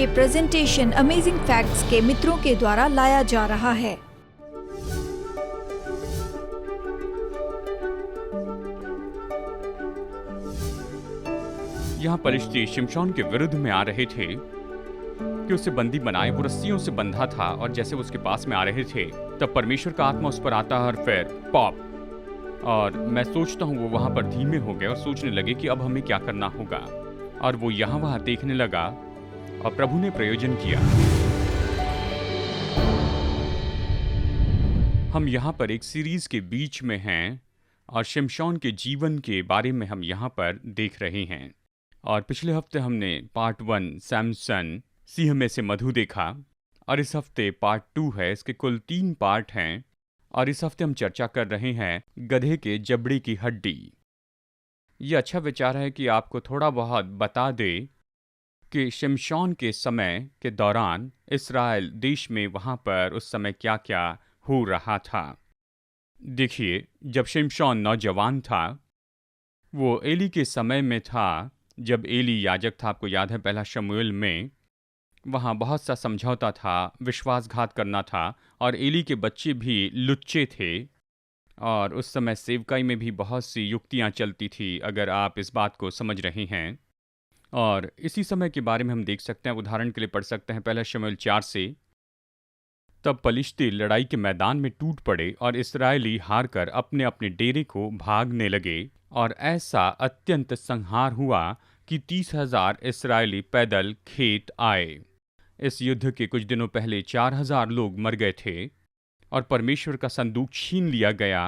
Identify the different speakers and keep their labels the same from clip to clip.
Speaker 1: ये presentation amazing facts के मित्रों के द्वारा लाया जा रहा है।
Speaker 2: यहाँ पलिश्ती शिमशोन के विरुद्ध में आ रहे थे कि उसे बंदी बनाए। वो रस्सियों से बंधा था और जैसे वो उसके पास में आ रहे थे तब परमेश्वर का आत्मा उस पर आता है और फिर पॉप। और मैं सोचता हूँ वो वहां पर धीमे हो गए और सोचने लगे कि अब हमें क्या करना होगा। और वो यहाँ वहां देखने लगा और प्रभु ने प्रयोजन किया। हम यहाँ पर एक सीरीज के बीच में हैं और शिमशोन के जीवन के बारे में हम यहाँ पर देख रहे हैं। और पिछले हफ्ते हमने पार्ट 1 सैमसन सिंह में से मधु देखा और इस हफ्ते पार्ट 2 है। इसके कुल 3 पार्ट हैं और इस हफ्ते हम चर्चा कर रहे हैं गधे के जबड़े की हड्डी। ये अच्छा विचार है कि आपको थोड़ा बहुत बता दे कि शिमशोन के समय के दौरान इस्राएल देश में वहाँ पर उस समय क्या क्या हो रहा था। देखिए, जब शिमशोन नौजवान था वो एली के समय में था, जब एली याजक था। आपको याद है पहला शमूएल में वहाँ बहुत सा समझौता था, विश्वासघात करना था और एली के बच्चे भी लुच्चे थे और उस समय सेवकाई में भी बहुत सी युक्तियाँ चलती थी, अगर आप इस बात को समझ रहे हैं। और इसी समय के बारे में हम देख सकते हैं, उदाहरण के लिए पढ़ सकते हैं पहला शमूएल 4 से। तब पलिश्ती लड़ाई के मैदान में टूट पड़े और इस्राएली हारकर अपने अपने डेरे को भागने लगे और ऐसा अत्यंत संहार हुआ कि 30,000 इस्राएली पैदल खेत आए। इस युद्ध के कुछ दिनों पहले 4,000 लोग मर गए थे और परमेश्वर का संदूक छीन लिया गया।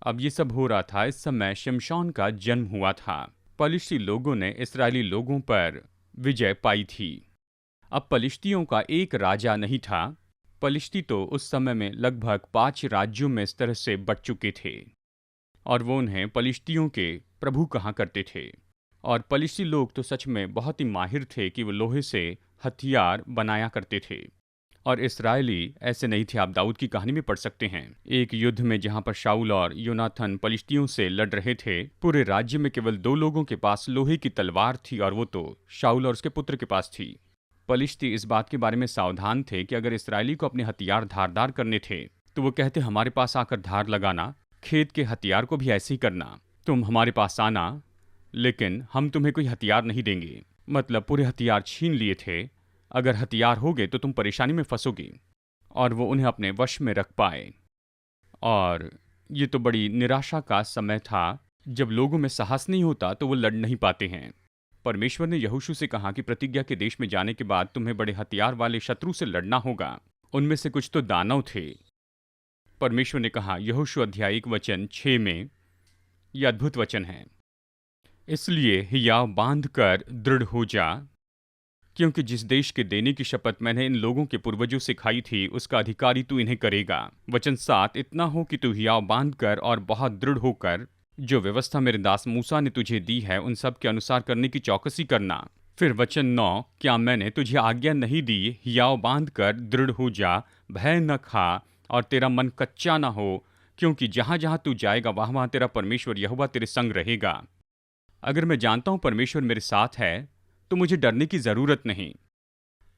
Speaker 2: अब ये सब हो रहा था, इस समय शिमशोन का जन्म हुआ था। पलिश्ती लोगों ने इस्राएली लोगों पर विजय पाई थी। अब पलिश्तियों का एक राजा नहीं था। पलिश्ती तो उस समय में लगभग 5 राज्यों में इस तरह से बट चुके थे और वो उन्हें पलिश्तियों के प्रभु कहा करते थे। और पलिश्ती लोग तो सच में बहुत ही माहिर थे कि वो लोहे से हथियार बनाया करते थे और इस्राएली ऐसे नहीं थे। आप दाऊद की कहानी में पढ़ सकते हैं, एक युद्ध में जहां पर शाऊल और योनाथन पलिश्तियों से लड़ रहे थे। पूरे राज्य में केवल 2 लोगों के पास लोहे की तलवार थी और वो तो शाऊल और उसके पुत्र के पास थी। पलिश्ती इस बात के बारे में सावधान थे कि अगर इस्राएली को अपने हथियार धारदार करने थे तो वो कहते हमारे पास आकर धार लगाना, खेत के हथियार को भी ऐसे ही करना, तुम हमारे पास आना लेकिन हम तुम्हें कोई हथियार नहीं देंगे। मतलब पूरे हथियार छीन लिए थे, अगर हथियार हो गए तो तुम परेशानी में फंसोगे। और वो उन्हें अपने वश में रख पाए। और ये तो बड़ी निराशा का समय था। जब लोगों में साहस नहीं होता तो वो लड़ नहीं पाते हैं। परमेश्वर ने यहोशू से कहा कि प्रतिज्ञा के देश में जाने के बाद तुम्हें बड़े हथियार वाले शत्रु से लड़ना होगा, उनमें से कुछ तो दानव थे। परमेश्वर ने कहा, यहोशू अध्याय 1 वचन 6 में, यह अद्भुत वचन है, इसलिए हियाव बांध कर दृढ़ हो जा, क्योंकि जिस देश के देने की शपथ मैंने इन लोगों के पूर्वजों से खाई थी उसका अधिकारी तू इन्हें करेगा। वचन 7, इतना हो कि तू हियाव बांध कर और बहुत दृढ़ होकर जो व्यवस्था मेरे दास मूसा ने तुझे दी है उन सब के अनुसार करने की चौकसी करना। फिर वचन 9, क्या मैंने तुझे आज्ञा नहीं दी, हियाव बांध कर दृढ़ हो जा, भय न खा और तेरा मन कच्चा न हो, क्योंकि जहां जहां तू जाएगा वहां वहां तेरा परमेश्वर यहोवा तेरे संग रहेगा। अगर मैं जानता हूं परमेश्वर मेरे साथ है तो मुझे डरने की जरूरत नहीं।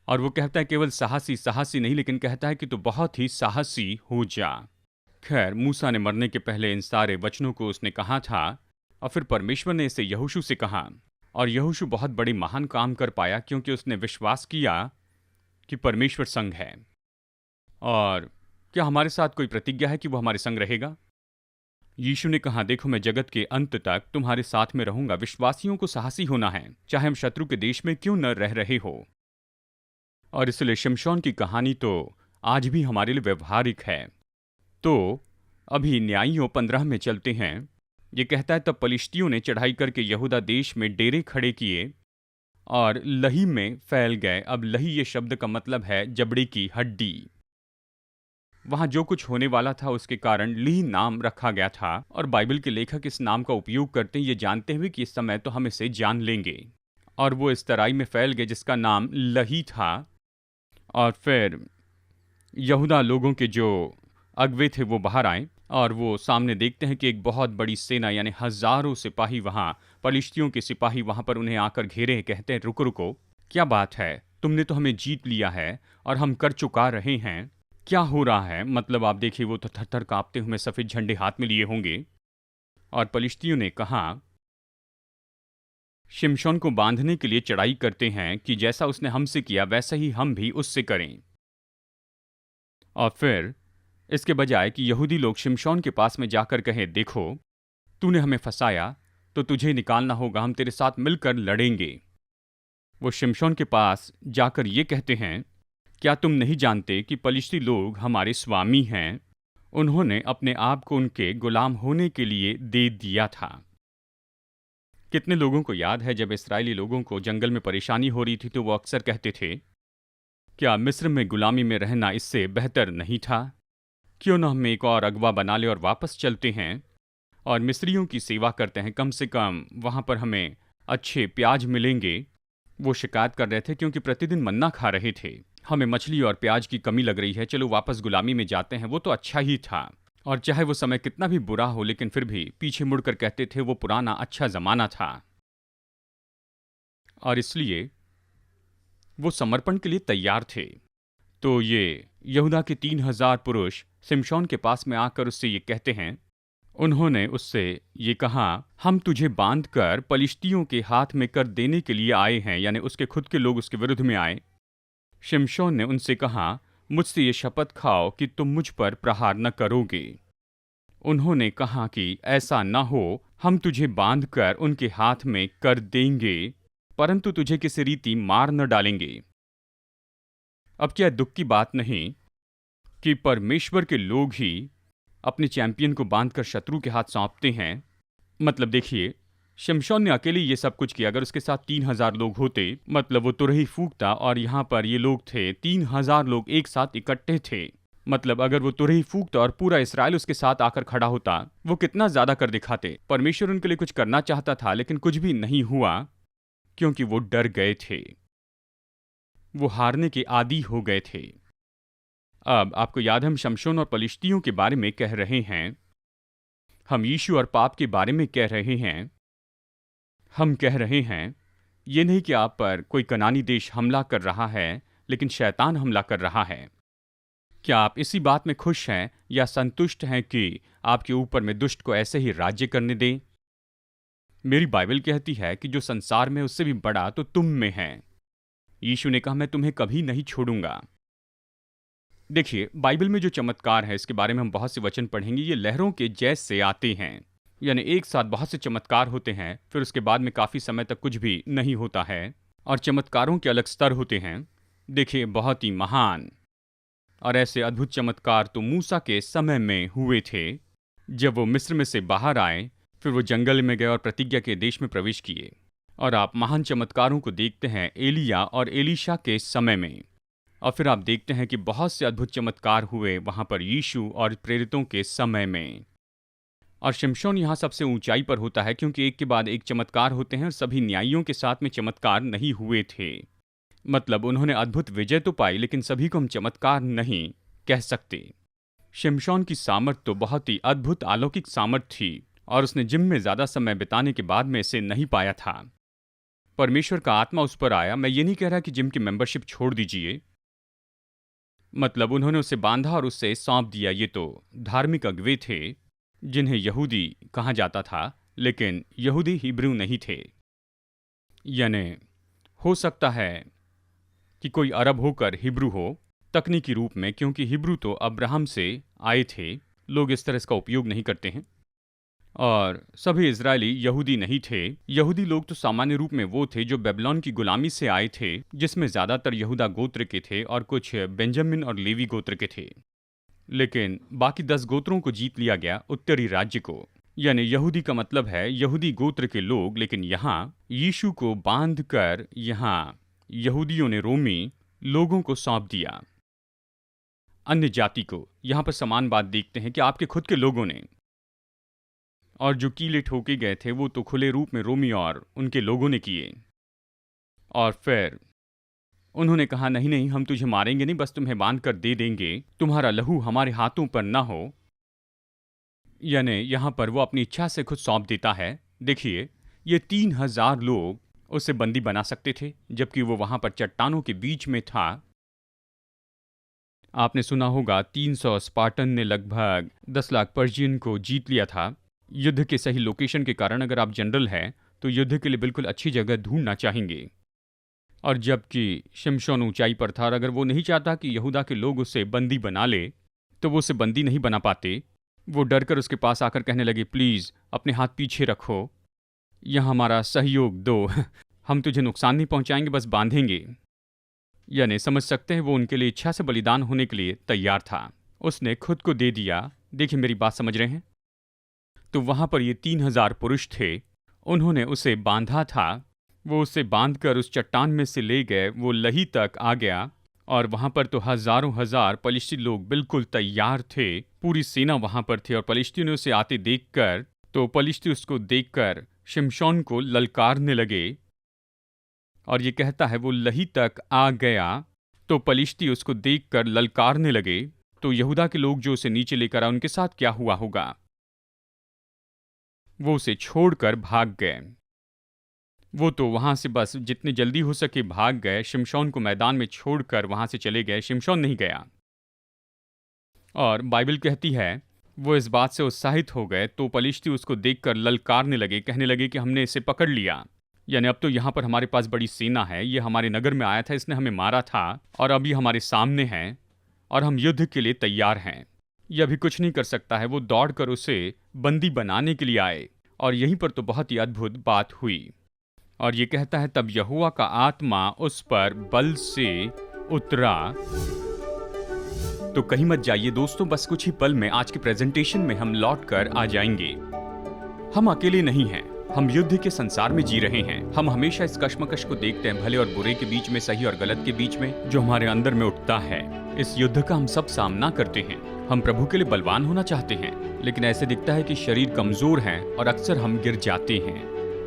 Speaker 2: और वो कहता है केवल साहसी नहीं, लेकिन कहता है कि तू बहुत ही साहसी हो जा। खैर, मूसा ने मरने के पहले इन सारे वचनों को उसने कहा था और फिर परमेश्वर ने इसे यहोशू से कहा और यहोशू बहुत बड़ी महान काम कर पाया क्योंकि उसने विश्वास किया कि परमेश्वर संग है। और क्या हमारे साथ कोई प्रतिज्ञा है कि वो हमारे संग रहेगा? यीशु ने कहा, देखो मैं जगत के अंत तक तुम्हारे साथ में रहूंगा। विश्वासियों को साहसी होना है, चाहे हम शत्रु के देश में क्यों न रह रहे हो। और इसलिए शिमशोन की कहानी तो आज भी हमारे लिए व्यवहारिक है। तो अभी न्यायियों 15 में चलते हैं। ये कहता है, तब पलिश्तियों ने चढ़ाई करके यहूदा देश में डेरे खड़े किए और लही में फैल गए। अब लही ये शब्द का मतलब है जबड़े की हड्डी। वहां जो कुछ होने वाला था उसके कारण लीह नाम रखा गया था और बाइबल के लेखक इस नाम का उपयोग करते हैं ये जानते हुए कि इस समय तो हम इसे जान लेंगे। और वो इस तराई में फैल गए जिसका नाम लही था। और फिर यहूदा लोगों के जो अगवे थे वो बाहर आए और वो सामने देखते हैं कि एक बहुत बड़ी सेना यानी हजारों सिपाही वहां, पलिश्तियों के सिपाही वहां पर उन्हें आकर घेरे हैं। कहते हैं, रुको रुको, क्या बात है, तुमने तो हमें जीत लिया है और हम कर चुका रहे हैं। क्या हो रहा है? मतलब आप देखिए, वो तो थर-थर काँपते हुए सफ़ेद झंडे हाथ में लिए होंगे। और पलिश्तियों ने कहा, शिमशोन को बांधने के लिए चढ़ाई करते हैं कि जैसा उसने हमसे किया वैसा ही हम भी उससे करें। और फिर इसके बजाय कि यहूदी लोग शिमशोन के पास में जाकर कहें, देखो तूने हमें फंसाया तो तुझे निकालना होगा, हम तेरे साथ मिलकर लड़ेंगे। वो शिमशोन के पास जाकर ये कहते हैं, क्या तुम नहीं जानते कि पलिश्ती लोग हमारे स्वामी हैं? उन्होंने अपने आप को उनके गुलाम होने के लिए दे दिया था। कितने लोगों को याद है जब इस्राएली लोगों को जंगल में परेशानी हो रही थी तो वो अक्सर कहते थे, क्या मिस्र में गुलामी में रहना इससे बेहतर नहीं था? क्यों न हम एक और अगवा बना ले और वापस चलते हैं और मिस्रियों की सेवा करते हैं, कम से कम वहाँ पर हमें अच्छे प्याज मिलेंगे। वो शिकायत कर रहे थे क्योंकि प्रतिदिन मन्ना खा रहे थे। हमें मछली और प्याज की कमी लग रही है, चलो वापस गुलामी में जाते हैं। वो तो अच्छा ही था, और चाहे वो समय कितना भी बुरा हो लेकिन फिर भी पीछे मुड़कर कहते थे वो पुराना अच्छा जमाना था। और इसलिए वो समर्पण के लिए तैयार थे। तो ये यहूदा के 3000 पुरुष शिमशोन के पास में आकर उससे ये कहते हैं, उन्होंने उससे ये कहा, हम तुझे बांधकर पलिश्तियों के हाथ में कर देने के लिए आए हैं, यानी उसके खुद के लोग उसके विरुद्ध में आए। शिमशोन ने उनसे कहा, मुझसे ये शपथ खाओ कि तुम मुझ पर प्रहार न करोगे। उन्होंने कहा कि ऐसा न हो, हम तुझे बांधकर उनके हाथ में कर देंगे, परंतु तुझे किसी रीति मार न डालेंगे। अब क्या दुख की बात नहीं कि परमेश्वर के लोग ही अपने चैंपियन को बांधकर शत्रु के हाथ सौंपते हैं? मतलब देखिए, शिमशोन ने अकेले ये सब कुछ किया। अगर उसके साथ 3000 लोग होते, मतलब वो तुरही फूंकता, और यहाँ पर ये लोग थे 3000 लोग एक साथ इकट्ठे थे। मतलब अगर वो तुरही फूंकता और पूरा इस्राएल उसके साथ आकर खड़ा होता, वो कितना ज्यादा कर दिखाते। परमेश्वर उनके लिए कुछ करना चाहता था लेकिन कुछ भी नहीं हुआ क्योंकि वो डर गए थे, वो हारने के आदी हो गए थे। अब आपको याद है, हम शमशोन और पलिश्तियों के बारे में कह रहे हैं, हम यीशु और पाप के बारे में कह रहे हैं। हम कह रहे हैं ये नहीं कि आप पर कोई कनानी देश हमला कर रहा है, लेकिन शैतान हमला कर रहा है। क्या आप इसी बात में खुश हैं या संतुष्ट हैं कि आपके ऊपर में दुष्ट को ऐसे ही राज्य करने दें? मेरी बाइबल कहती है कि जो संसार में उससे भी बड़ा तो तुम में है। यीशु ने कहा, मैं तुम्हें कभी नहीं छोड़ूंगा। देखिए, बाइबल में जो चमत्कार है इसके बारे में हम बहुत से वचन पढ़ेंगे। ये लहरों के जैसे आते हैं, यानी एक साथ बहुत से चमत्कार होते हैं, फिर उसके बाद में काफी समय तक कुछ भी नहीं होता है, और चमत्कारों के अलग स्तर होते हैं। देखिए, बहुत ही महान और ऐसे अद्भुत चमत्कार तो मूसा के समय में हुए थे, जब वो मिस्र में से बाहर आए, फिर वो जंगल में गए और प्रतिज्ञा के देश में प्रवेश किए। और आप महान चमत्कारों को देखते हैं एलिया और एलीशा के समय में, और फिर आप देखते हैं कि बहुत से अद्भुत चमत्कार हुए वहां पर यीशु और प्रेरितों के समय में। और शिमशोन यहाँ सबसे ऊंचाई पर होता है क्योंकि एक के बाद एक चमत्कार होते हैं और सभी न्यायियों के साथ में चमत्कार नहीं हुए थे। मतलब उन्होंने अद्भुत विजय तो पाई, लेकिन सभी को हम चमत्कार नहीं कह सकते। शिमशोन की सामर्थ तो बहुत ही अद्भुत अलौकिक सामर्थ थी, और उसने जिम में ज्यादा समय बिताने के बाद में इसे नहीं पाया था। परमेश्वर का आत्मा उस पर आया। मैं ये नहीं कह रहा कि जिम की मेंबरशिप छोड़ दीजिए, मतलब उन्होंने उसे बांधा और उससे सौंप दिया। ये तो धार्मिक अगुवे थे जिन्हें यहूदी कहा जाता था, लेकिन यहूदी हिब्रू नहीं थे। यानी हो सकता है कि कोई अरब होकर हिब्रू हो तकनीकी रूप में, क्योंकि हिब्रू तो अब्राहम से आए थे। लोग इस तरह इसका उपयोग नहीं करते हैं। और सभी इजरायली यहूदी नहीं थे। यहूदी लोग तो सामान्य रूप में वो थे जो बेबीलोन की गुलामी से आए थे, जिसमें ज्यादातर यहूदा गोत्र के थे और कुछ बेंजामिन और लेवी गोत्र के थे। लेकिन बाकी 10 गोत्रों को जीत लिया गया, उत्तरी राज्य को। यानी यहूदी का मतलब है यहूदी गोत्र के लोग। लेकिन यहाँ यीशु को बांधकर यहाँ यहूदियों ने रोमी लोगों को सौंप दिया, अन्य जाति को। यहाँ पर समान बात देखते हैं कि आपके खुद के लोगों ने, और जो कीले ठोके गए थे वो तो खुले रूप में रोमी और उनके लोगों ने किए। और फिर उन्होंने कहा, नहीं नहीं, हम तुझे मारेंगे नहीं, बस तुम्हें बांध कर दे देंगे, तुम्हारा लहू हमारे हाथों पर ना हो। यानी यहाँ पर वो अपनी इच्छा से खुद सौंप देता है। देखिए, ये 3000 लोग उसे बंदी बना सकते थे, जबकि वो वहां पर चट्टानों के बीच में था। आपने सुना होगा 300 स्पार्टन ने लगभग 10 लाख पर्शियन को जीत लिया था। युद्ध के सही लोकेशन के कारण अगर आप जनरल हैं तो युद्ध के लिए बिल्कुल अच्छी जगह ढूंढना चाहेंगे। और जबकि शिमशोन ऊंचाई पर था और अगर वो नहीं चाहता कि यहूदा के लोग उसे बंदी बना ले तो वो उसे बंदी नहीं बना पाते। वो डर कर उसके पास आकर कहने लगे, प्लीज़ अपने हाथ पीछे रखो, यह हमारा सहयोग दो, हम तुझे नुकसान नहीं पहुंचाएंगे, बस बांधेंगे। यानी समझ सकते हैं वो उनके लिए इच्छा से बलिदान होने के लिए तैयार था। उसने खुद को दे दिया। देखिए मेरी बात समझ रहे हैं? तो वहां पर ये 3000 पुरुष थे, उन्होंने उसे बांधा था। वो उसे बांधकर उस चट्टान में से ले गए। वो लही तक आ गया और वहां पर तो हजारों हजार पलिश्ती लोग बिल्कुल तैयार थे। पूरी सेना वहां पर थी और पलिश्तियों ने उसे आते देखकर तो पलिश्ती उसको देखकर शिमशोन को ललकारने लगे। और ये कहता है वो लही तक आ गया तो पलिश्ती उसको देखकर ललकारने लगे। तो यहूदा के लोग जो उसे नीचे लेकर आए उनके साथ क्या हुआ होगा? वो उसे छोड़कर भाग गए। वो तो वहां से बस जितनी जल्दी हो सके भाग गए। शिमशोन को मैदान में छोड़कर वहां से चले गए। शिमशोन नहीं गया। और बाइबल कहती है वो इस बात से उत्साहित हो गए तो पलिश्ती उसको देखकर ललकारने लगे, कहने लगे कि हमने इसे पकड़ लिया। यानी अब तो यहाँ पर हमारे पास बड़ी सेना है, ये हमारे नगर में आया था, इसने हमें मारा था और अब ये हमारे सामने है और हम युद्ध के लिए तैयार हैं। यह भी कुछ नहीं कर सकता है। वो दौड़कर उसे बंदी बनाने के लिए आए और यहीं पर तो बहुत ही अद्भुत बात हुई। और ये कहता है तब यहोवा का आत्मा उस पर बल से उतरा। तो कहीं मत जाइए दोस्तों, बस कुछ ही पल में आज के प्रेजेंटेशन में हम लौट कर आ जाएंगे। हम अकेले नहीं हैं, हम युद्ध के संसार में जी रहे हैं। हम हमेशा इस कश्मकश को देखते हैं, भले और बुरे के बीच में, सही और गलत के बीच में, जो हमारे अंदर में उठता है। इस युद्ध का हम सब सामना करते हैं। हम प्रभु के लिए बलवान होना चाहते हैं, लेकिन ऐसे दिखता है कि शरीर कमजोर है और अक्सर हम गिर जाते हैं।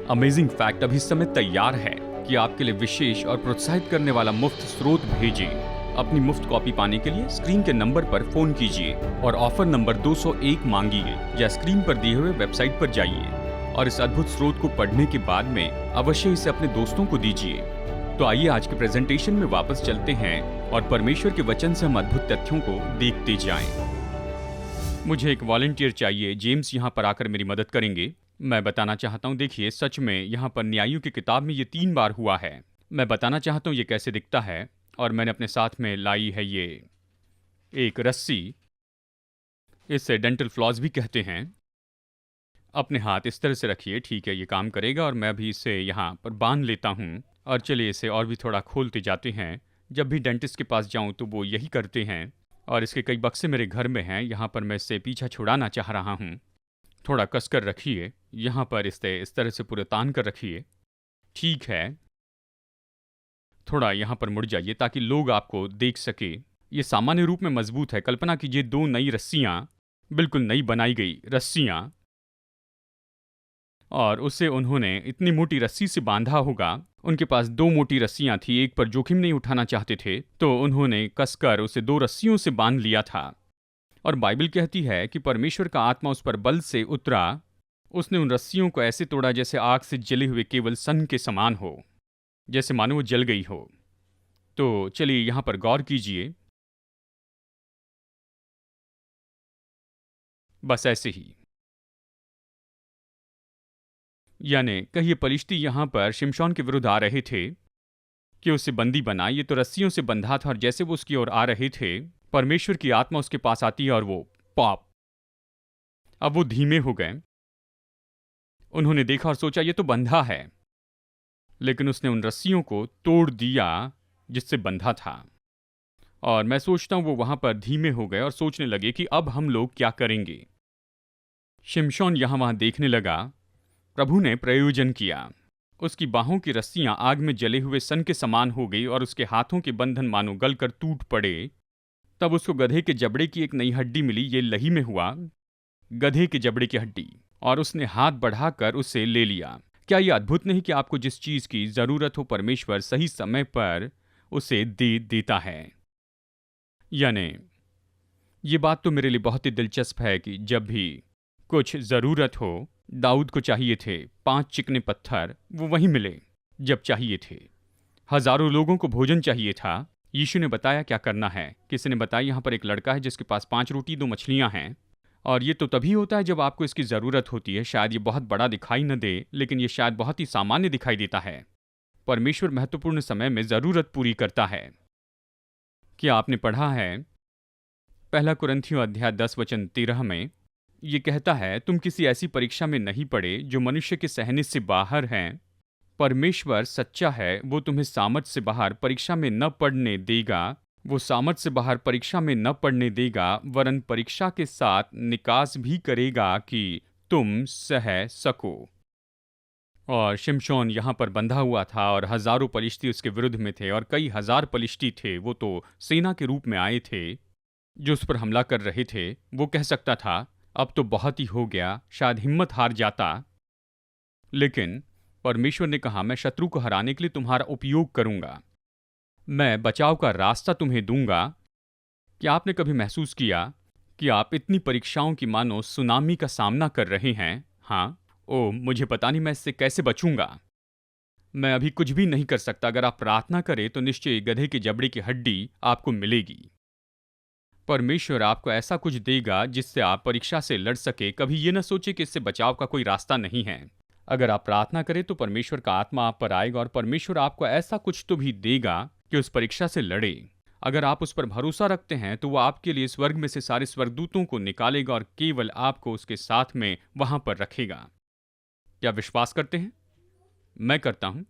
Speaker 2: अमेजिंग फैक्ट अभी इस समय तैयार है कि आपके लिए विशेष और प्रोत्साहित करने वाला मुफ्त स्रोत भेजे। अपनी मुफ्त कॉपी पाने के लिए स्क्रीन के नंबर पर फोन कीजिए और ऑफर नंबर 201 मांगिए या स्क्रीन पर दिए हुए वेबसाइट पर जाइए और इस अद्भुत स्रोत को पढ़ने के बाद में अवश्य इसे अपने दोस्तों को दीजिए। तो आइए आज के प्रेजेंटेशन में वापस चलते हैं और परमेश्वर के वचन से हम अद्भुत तथ्यों को देखते जाएं। मुझे एक वॉलंटियर चाहिए। जेम्स यहाँ पर आकर मेरी मदद करेंगे। मैं बताना चाहता हूँ, देखिए सच में यहाँ पर न्यायों की किताब में ये 3 बार हुआ है। मैं बताना चाहता हूँ ये कैसे दिखता है और मैंने अपने साथ में लाई है ये एक रस्सी। इसे डेंटल फ्लॉस भी कहते हैं। अपने हाथ इस तरह से रखिए, ठीक है, ये काम करेगा। और मैं भी इसे यहाँ पर बांध लेता हूँ और चलिए इसे और भी थोड़ा खोलते जाते हैं। जब भी डेंटिस्ट के पास जाऊँ तो वो यही करते हैं और इसके कई बक्से मेरे घर में हैं। यहाँ पर मैं इससे पीछा छुड़ाना चाह रहा हूँ। थोड़ा कसकर रखिए, यहाँ पर इसे इस तरह से पूरे तान कर रखिए, ठीक है। थोड़ा यहाँ पर मुड़ जाइए ताकि लोग आपको देख सके। ये सामान्य रूप में मजबूत है। कल्पना कीजिए 2 नई रस्सियाँ, बिल्कुल नई बनाई गई रस्सियाँ, और उसे उन्होंने इतनी मोटी रस्सी से बांधा होगा। उनके पास 2 मोटी रस्सियाँ थी, एक पर जोखिम नहीं उठाना चाहते थे तो उन्होंने कसकर उसे 2 रस्सियों से बांध लिया था। और बाइबल कहती है कि परमेश्वर का आत्मा उस पर बल से उतरा। उसने उन रस्सियों को ऐसे तोड़ा जैसे आग से जले हुए केवल सन के समान हो, जैसे मानो वो जल गई हो। तो चलिए यहाँ पर गौर कीजिए, बस ऐसे ही। यानी कहिए पलिश्ती यहाँ पर शिमशोन के विरुद्ध आ रहे थे कि उसे बंदी बना। ये तो रस्सियों से बंधा था और जैसे वो उसकी ओर आ रहे थे परमेश्वर की आत्मा उसके पास आती है और वो पॉप। अब वो धीमे हो गए। उन्होंने देखा और सोचा ये तो बंधा है, लेकिन उसने उन रस्सियों को तोड़ दिया जिससे बंधा था। और मैं सोचता हूं वो वहां पर धीमे हो गए और सोचने लगे कि अब हम लोग क्या करेंगे। शिमशोन यहां वहां देखने लगा। प्रभु ने प्रयोजन किया। उसकी बाहों की रस्सियां आग में जले हुए सन के समान हो गई और उसके हाथों के बंधन मानो गलकर टूट पड़े। तब उसको गधे के जबड़े की एक नई हड्डी मिली। ये लही में हुआ, गधे के जबड़े की हड्डी, और उसने हाथ बढ़ाकर उसे ले लिया। क्या यह अद्भुत नहीं कि आपको जिस चीज की जरूरत हो परमेश्वर सही समय पर उसे दे देता है। यानी ये बात तो मेरे लिए बहुत ही दिलचस्प है कि जब भी कुछ जरूरत हो, दाऊद को चाहिए थे 5 चिकने पत्थर, वो वहीं मिले। जब चाहिए थे। हजारों लोगों को भोजन चाहिए था। यीशु ने बताया क्या करना है। किसी ने बताया यहाँ पर एक लड़का है जिसके पास 5 रोटी 2 मछलियाँ हैं, और ये तो तभी होता है जब आपको इसकी ज़रूरत होती है। शायद ये बहुत बड़ा दिखाई न दे, लेकिन ये शायद बहुत ही सामान्य दिखाई देता है। परमेश्वर महत्वपूर्ण समय में ज़रूरत पूरी करता है। क्या आपने पढ़ा है पहला कुरिन्थियों अध्याय 10 वचन 13 में? ये कहता है, तुम किसी ऐसी परीक्षा में नहीं पड़े जो मनुष्य के सहने से बाहर हैं। परमेश्वर सच्चा है, वो तुम्हें सामर्थ से बाहर परीक्षा में न पड़ने देगा। वो सामर्थ से बाहर परीक्षा में न पड़ने देगा, वरन परीक्षा के साथ निकास भी करेगा कि तुम सह सको। और शिमशोन यहाँ पर बंधा हुआ था और हजारों पलिश्ती उसके विरुद्ध में थे, और कई हजार पलिश्ती थे। वो तो सेना के रूप में आए थे जो उस पर हमला कर रहे थे। वो कह सकता था, अब तो बहुत ही हो गया, शायद हिम्मत हार जाता। लेकिन परमेश्वर ने कहा, मैं शत्रु को हराने के लिए तुम्हारा उपयोग करूंगा, मैं बचाव का रास्ता तुम्हें दूंगा। क्या आपने कभी महसूस किया कि आप इतनी परीक्षाओं की मानो सुनामी का सामना कर रहे हैं? हाँ, ओ मुझे पता नहीं मैं इससे कैसे बचूंगा, मैं अभी कुछ भी नहीं कर सकता। अगर आप प्रार्थना करें तो निश्चय गधे की जबड़े की हड्डी आपको मिलेगी। परमेश्वर आपको ऐसा कुछ देगा जिससे आप परीक्षा से लड़ सके। कभी ये न सोचे कि इससे बचाव का कोई रास्ता नहीं है। अगर आप प्रार्थना करें तो परमेश्वर का आत्मा आप पर आएगा, और परमेश्वर आपको ऐसा कुछ तो भी देगा कि उस परीक्षा से लड़े। अगर आप उस पर भरोसा रखते हैं तो वो आपके लिए स्वर्ग में से सारे स्वर्गदूतों को निकालेगा और केवल आपको उसके साथ में वहां पर रखेगा। क्या विश्वास करते हैं? मैं करता हूं।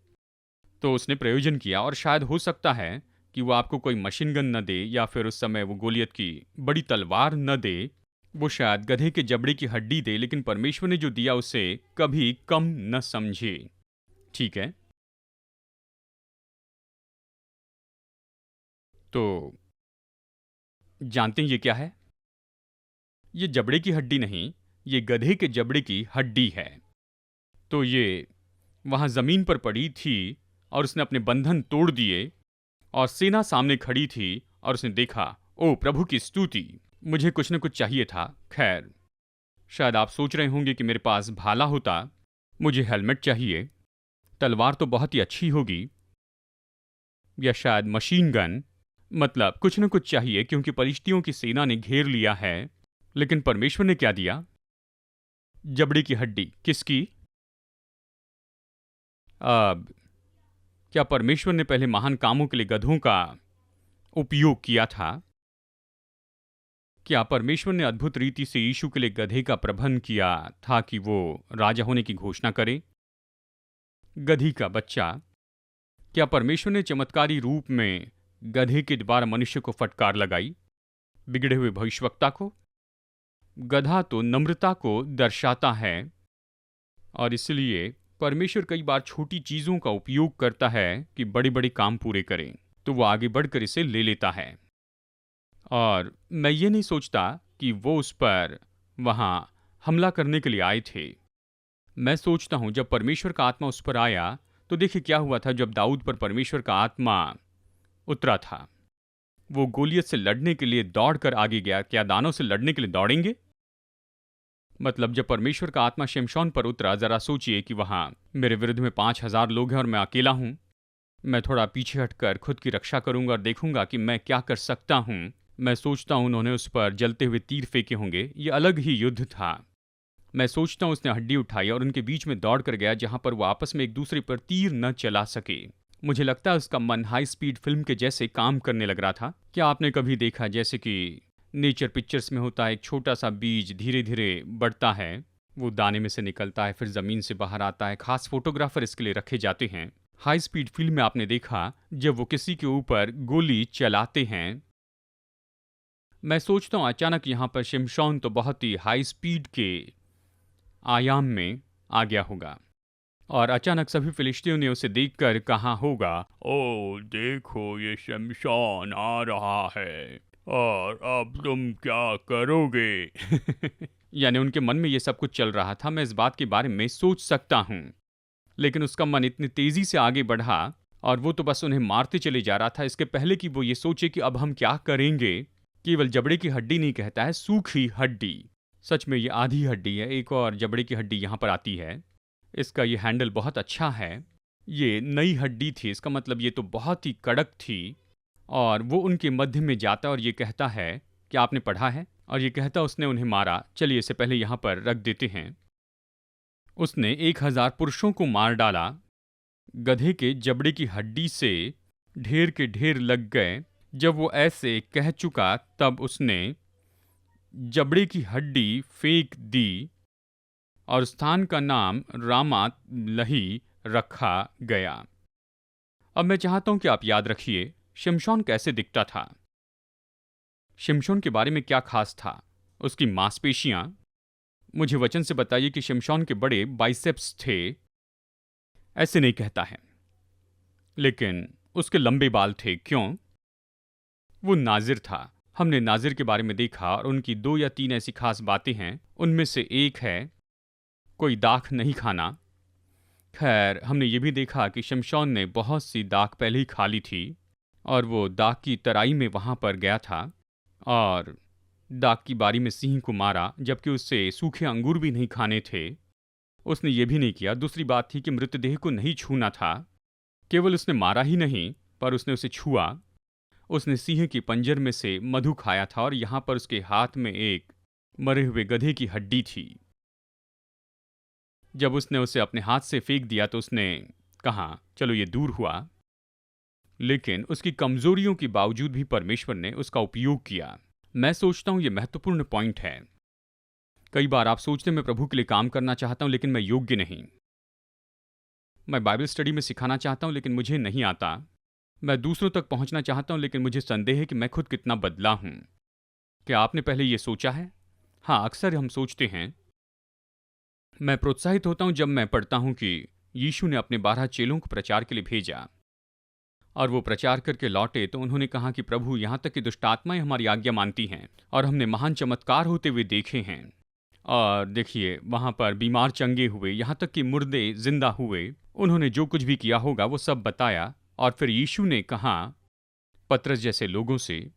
Speaker 2: तो उसने प्रयोजन किया, और शायद हो सकता है कि वो आपको कोई मशीन गन न दे, या फिर उस समय वो गोलियत की बड़ी तलवार न दे। वो शायद गधे के जबड़े की हड्डी दे, लेकिन परमेश्वर ने जो दिया उसे कभी कम न समझे। ठीक है, तो जानते हैं ये क्या है? ये जबड़े की हड्डी नहीं, ये गधे के जबड़े की हड्डी है। तो ये वहां जमीन पर पड़ी थी, और उसने अपने बंधन तोड़ दिए, और सेना सामने खड़ी थी, और उसने देखा, ओ प्रभु की स्तुति, मुझे कुछ न कुछ चाहिए था। खैर, शायद आप सोच रहे होंगे कि मेरे पास भाला होता, मुझे हेलमेट चाहिए, तलवार तो बहुत ही अच्छी होगी, या शायद मशीन गन। मतलब कुछ न कुछ चाहिए, क्योंकि पलिश्तियों की सेना ने घेर लिया है। लेकिन परमेश्वर ने क्या दिया? जबड़े की हड्डी। किसकी? अब क्या परमेश्वर ने पहले महान कामों के लिए गधों का उपयोग किया था? क्या परमेश्वर ने अद्भुत रीति से यीशु के लिए गधे का प्रबंध किया था कि वो राजा होने की घोषणा करे? गधी का बच्चा। क्या परमेश्वर ने चमत्कारी रूप में गधे के द्वारा मनुष्य को फटकार लगाई, बिगड़े हुए भविष्यवक्ता को? गधा तो नम्रता को दर्शाता है, और इसलिए परमेश्वर कई बार छोटी चीजों का उपयोग करता है कि बड़े बड़े काम पूरे करें। तो वो आगे बढ़कर इसे ले लेता है, और मैं ये नहीं सोचता कि वो उस पर वहां हमला करने के लिए आए थे। मैं सोचता हूं जब परमेश्वर का आत्मा उस पर आया तो देखिए क्या हुआ था। जब दाऊद पर परमेश्वर का आत्मा उतरा था, वो गोलियत से लड़ने के लिए दौड़कर आगे गया। क्या दानों से लड़ने के लिए दौड़ेंगे? मतलब जब परमेश्वर का आत्मा शिमशोन पर उतरा, जरा सोचिए कि वहां मेरे विरुद्ध में 5,000 लोग हैं और मैं अकेला हूं। मैं थोड़ा पीछे हटकर खुद की रक्षा करूंगा और देखूंगा कि मैं क्या कर सकता हूं। मैं सोचता हूं उन्होंने उस पर जलते हुए तीर फेंके होंगे। ये अलग ही युद्ध था। मैं सोचता हूं उसने हड्डी उठाई और उनके बीच में दौड़ कर गया, जहां पर वो आपस में एक दूसरे पर तीर न चला सके। मुझे लगता है उसका मन हाई स्पीड फिल्म के जैसे काम करने लग रहा था। क्या आपने कभी देखा जैसे कि नेचर पिक्चर्स में होता है, एक छोटा सा बीज धीरे धीरे बढ़ता है, वो दाने में से निकलता है, फिर जमीन से बाहर आता है। खास फोटोग्राफर इसके लिए रखे जाते हैं। हाई स्पीड फिल्म में आपने देखा जब वो किसी के ऊपर गोली चलाते हैं। मैं सोचता हूं अचानक यहां पर शिमशोन तो बहुत ही हाई स्पीड के आयाम में आ गया होगा, और अचानक सभी फिलिस्तीनियों ने उसे देखकर कहा होगा, ओ देखो ये शिमशोन आ रहा है, और अब तुम क्या करोगे? यानी उनके मन में ये सब कुछ चल रहा था। मैं इस बात के बारे में सोच सकता हूं, लेकिन उसका मन इतनी तेजी से आगे बढ़ा और वो तो बस उन्हें मारते चले जा रहा था, इसके पहले कि वो ये सोचे कि अब हम क्या करेंगे। केवल जबड़े की हड्डी नहीं कहता है, सूखी हड्डी। सच में ये आधी हड्डी है। एक और जबड़े की हड्डी यहाँ पर आती है। इसका ये हैंडल बहुत अच्छा है। ये नई हड्डी थी, इसका मतलब ये तो बहुत ही कड़क थी। और वो उनके मध्य में जाता और ये कहता है कि आपने पढ़ा है, और ये कहता उसने उन्हें मारा। चलिए इसे पहले यहाँ पर रख देते हैं। उसने 1000 पुरुषों को मार डाला। गधे के जबड़े की हड्डी से ढेर के ढेर लग गए। जब वो ऐसे कह चुका तब उसने जबड़े की हड्डी फेंक दी और स्थान का नाम रामात लही रखा गया। अब मैं चाहता हूं कि आप याद रखिए शिमशोन कैसे दिखता था। शिमशोन के बारे में क्या खास था? उसकी मांसपेशियां। मुझे वचन से बताइए कि शिमशोन के बड़े बाइसेप्स थे। ऐसे नहीं कहता है, लेकिन उसके लंबे बाल थे। क्यों? वो नाजिर था। हमने नाजिर के बारे में देखा और उनकी 2 या 3 ऐसी खास बातें हैं। उनमें से एक है कोई दाख नहीं खाना। खैर, हमने ये भी देखा कि शिमशोन ने बहुत सी दाख पहले ही खा ली थी और वो दाख की तराई में वहां पर गया था और दाख की बारी में सिंह को मारा, जबकि उससे सूखे अंगूर भी नहीं खाने थे। उसने ये भी नहीं किया। दूसरी बात थी कि मृतदेह को नहीं छूना था। केवल उसने मारा ही नहीं, पर उसने उसे छुआ। उसने सिंह के पंजर में से मधु खाया था और यहां पर उसके हाथ में एक मरे हुए गधे की हड्डी थी। जब उसने उसे अपने हाथ से फेंक दिया तो उसने कहा चलो ये दूर हुआ, लेकिन उसकी कमजोरियों के बावजूद भी परमेश्वर ने उसका उपयोग किया। मैं सोचता हूं ये महत्वपूर्ण पॉइंट है। कई बार आप सोचते हैं मैं प्रभु के लिए काम करना चाहता हूं लेकिन मैं योग्य नहीं। मैं बाइबल स्टडी में सिखाना चाहता हूं लेकिन मुझे नहीं आता। मैं दूसरों तक पहुंचना चाहता हूं लेकिन मुझे संदेह है कि मैं खुद कितना बदला हूं। क्या आपने पहले ये सोचा है? हाँ, अक्सर हम सोचते हैं। मैं प्रोत्साहित होता हूं जब मैं पढ़ता हूं कि यीशु ने अपने 12 चेलों को प्रचार के लिए भेजा और वो प्रचार करके लौटे तो उन्होंने कहा कि प्रभु, यहां तक कि दुष्ट आत्माएं हमारी आज्ञा मानती हैं और हमने महान चमत्कार होते हुए देखे हैं। और देखिए, वहां पर बीमार चंगे हुए, यहां तक कि मुर्दे जिंदा हुए। उन्होंने जो कुछ भी किया होगा वो सब बताया। और फिर यीशु ने कहा पतरस जैसे लोगों से,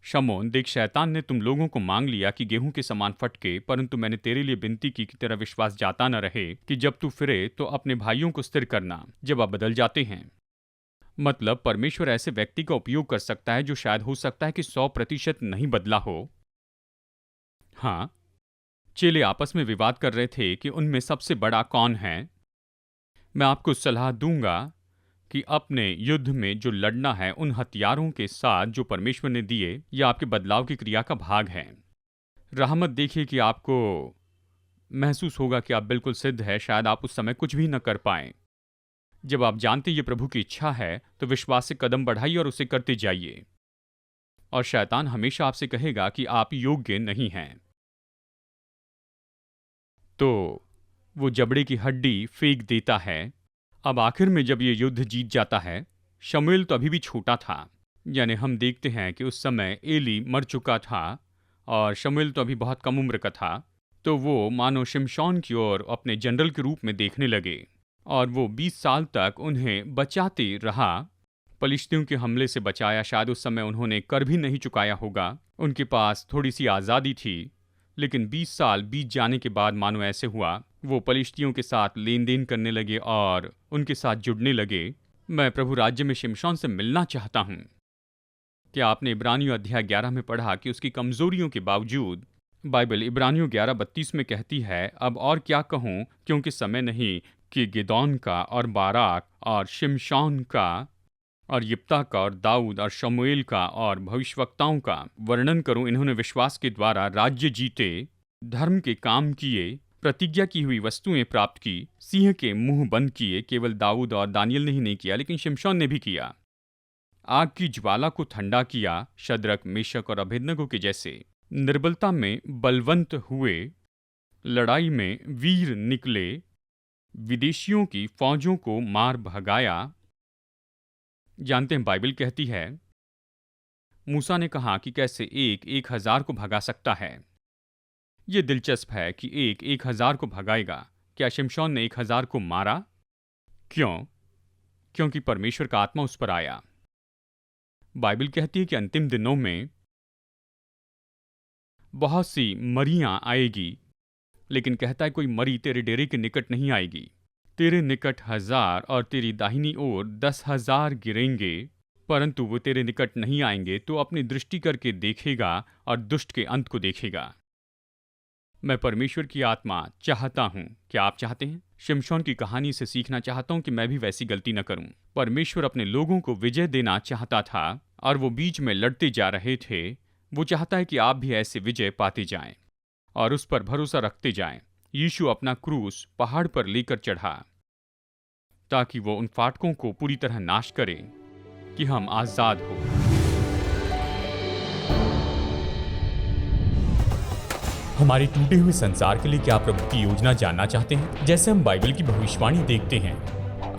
Speaker 2: शमौन देख, शैतान ने तुम लोगों को मांग लिया कि गेहूं के समान फटके, परंतु मैंने तेरे लिए विनती की कि तेरा विश्वास जाता न रहे, कि जब तू फिरे तो अपने भाइयों को स्थिर करना जब आप बदल जाते हैं। मतलब परमेश्वर ऐसे व्यक्ति का उपयोग कर सकता है जो शायद हो सकता है कि 100% नहीं बदला हो। हाँ, चेले आपस में विवाद कर रहे थे कि उनमें सबसे बड़ा कौन है। मैं आपको सलाह दूंगा कि अपने युद्ध में जो लड़ना है उन हथियारों के साथ जो परमेश्वर ने दिए, यह आपके बदलाव की क्रिया का भाग है। राह मत देखिए कि आपको महसूस होगा कि आप बिल्कुल सिद्ध है, शायद आप उस समय कुछ भी न कर पाएं। जब आप जानते ये प्रभु की इच्छा है तो विश्वास से कदम बढ़ाइए और उसे करते जाइए। और शैतान हमेशा आपसे कहेगा कि आप योग्य नहीं हैं। तो वो जबड़े की हड्डी फेंक देता है। अब आखिर में जब ये युद्ध जीत जाता है, शमूएल तो अभी भी छोटा था। यानी हम देखते हैं कि उस समय एली मर चुका था और शमूएल तो अभी बहुत कम उम्र का था। तो वो मानो शिमशोन की ओर अपने जनरल के रूप में देखने लगे और वो 20 साल तक उन्हें बचाते रहा। पलिश्तियों के हमले से बचाया। शायद उस समय उन्होंने कर भी नहीं चुकाया होगा, उनके पास थोड़ी सी आज़ादी थी। लेकिन 20 साल बीत जाने के बाद मानो ऐसे हुआ वो पलिश्तियों के साथ लेन देन करने लगे और उनके साथ जुड़ने लगे। मैं प्रभु राज्य में शिमशोन से मिलना चाहता हूँ। क्या आपने इब्रानियों अध्याय 11 में पढ़ा कि उसकी कमजोरियों के बावजूद, बाइबल इब्रानियों 11:32 में कहती है, अब और क्या कहूँ, क्योंकि समय नहीं कि गिदोन का और बाराक और शिमशोन का और यिप्ता का और दाऊद और शमूएल का और भविष्यवक्ताओं का वर्णन करूं। इन्होंने विश्वास के द्वारा राज्य जीते, धर्म के काम किए, प्रतिज्ञा की हुई वस्तुएं प्राप्त की, सिंह के मुंह बंद किए। केवल दाऊद और दानियल ने ही नहीं किया, लेकिन शिमशोन ने भी किया। आग की ज्वाला को ठंडा किया। शद्रक, मेशक और अबेदनगो के जैसे निर्बलता में बलवंत हुए, लड़ाई में वीर निकले, विदेशियों की फौजों को मार भगाया। जानते हैं, बाइबल कहती है मूसा ने कहा कि कैसे एक 1000 को भगा सकता है। यह दिलचस्प है कि एक 1000 को भगाएगा। क्या शिमशोन ने 1000 को मारा? क्यों? क्योंकि परमेश्वर का आत्मा उस पर आया। बाइबल कहती है कि अंतिम दिनों में बहुत सी मरियां आएगी, लेकिन कहता है कोई मरी तेरे डेरे के निकट नहीं आएगी। तेरे निकट 1000 और तेरी दाहिनी ओर 10,000 गिरेंगे, परंतु वो तेरे निकट नहीं आएंगे। तो अपनी दृष्टि करके देखेगा और दुष्ट के अंत को देखेगा। मैं परमेश्वर की आत्मा चाहता हूँ। क्या आप चाहते हैं? शिमशोन की कहानी से सीखना चाहता हूँ कि मैं भी वैसी गलती न करूँ। परमेश्वर अपने लोगों को विजय देना चाहता था और वो बीच में लड़ते जा रहे थे। वो चाहता है कि आप भी ऐसे विजय पाते जाएं और उस पर भरोसा रखते जाएं। यीशु अपना क्रूस पहाड़ पर लेकर चढ़ा ताकि वो उन फाटकों को पूरी तरह नाश करे कि हम आजाद हो।
Speaker 3: हमारे टूटे हुए संसार के लिए क्या प्रभु की योजना जानना चाहते हैं? जैसे हम बाइबल की भविष्यवाणी देखते हैं,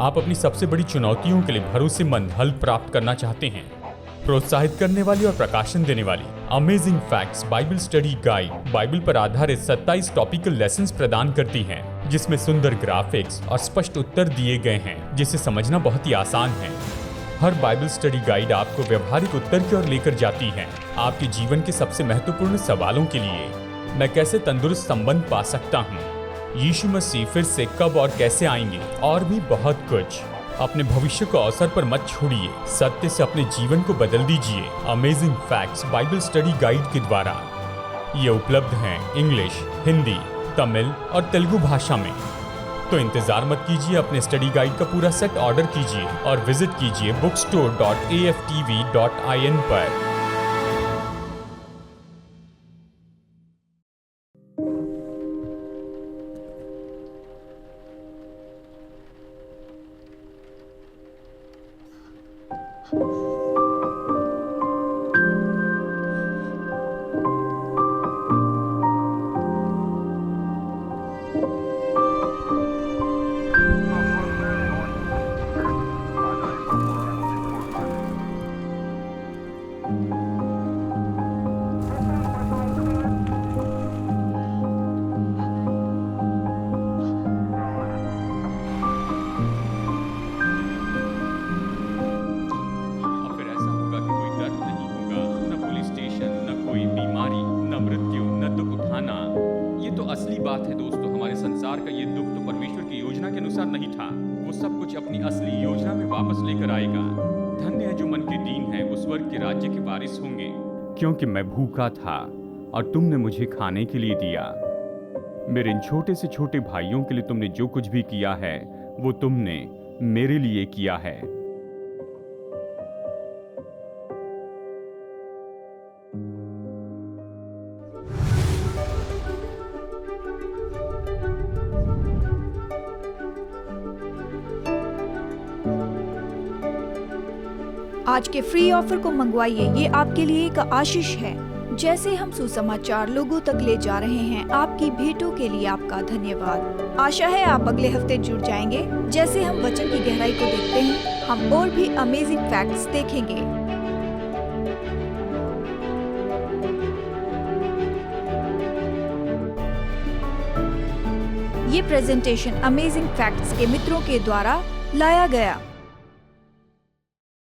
Speaker 3: आप अपनी सबसे बड़ी चुनौतियों के लिए भरोसेमंद हल प्राप्त करना चाहते हैं। प्रोत्साहित करने वाली और प्रकाशन देने वाली amazing facts Bible study guide Bible पर आधारित 27 टॉपिकल लेसन्स प्रदान करती हैं, जिसमें सुंदर ग्राफिक्स और स्पष्ट उत्तर दिए गए हैं, जिसे समझना बहुत ही आसान है। हर बाइबल स्टडी गाइड आपको व्यवहारिक उत्तर की ओर लेकर जाती है, आपके जीवन के सबसे महत्वपूर्ण सवालों के लिए। मैं कैसे तंदुरुस्त संबंध पा सकता हूँ? यीशु मसीह फिर से कब और कैसे आएंगे? और भी बहुत कुछ। अपने भविष्य को अवसर पर मत छोड़िए, सत्य से अपने जीवन को बदल दीजिए। Amazing facts Bible study guide के द्वारा ये उपलब्ध हैं इंग्लिश, हिंदी, तमिल और तेलुगु भाषा में। तो इंतजार मत कीजिए, अपने स्टडी गाइड का पूरा सेट ऑर्डर कीजिए और विजिट कीजिए bookstore.aftv.in पर।
Speaker 2: असली बात है दोस्तों, हमारे संसार का ये दुख तो परमेश्वर की योजना के अनुसार नहीं था। वो सब कुछ अपनी असली योजना में वापस लेकर आएगा। धन्य है जो मन के दीन है, वो स्वर्ग के राज्य के वारिस होंगे। क्योंकि मैं भूखा था और तुमने मुझे खाने के लिए दिया। मेरे इन छोटे से छोटे भाइयों के लिए तुमने जो कुछ भी किया है वो तुमने मेरे लिए किया है।
Speaker 1: आज के फ्री ऑफर को मंगवाइए, ये आपके लिए एक आशीष है। जैसे हम सुसमाचार लोगों तक ले जा रहे हैं, आपकी भेंटों के लिए आपका धन्यवाद। आशा है आप अगले हफ्ते जुड़ जाएंगे। जैसे हम वचन की गहराई को देखते हैं, हम और भी अमेजिंग फैक्ट्स देखेंगे। ये प्रेजेंटेशन अमेजिंग फैक्ट्स के मित्रों के द्वारा लाया गया।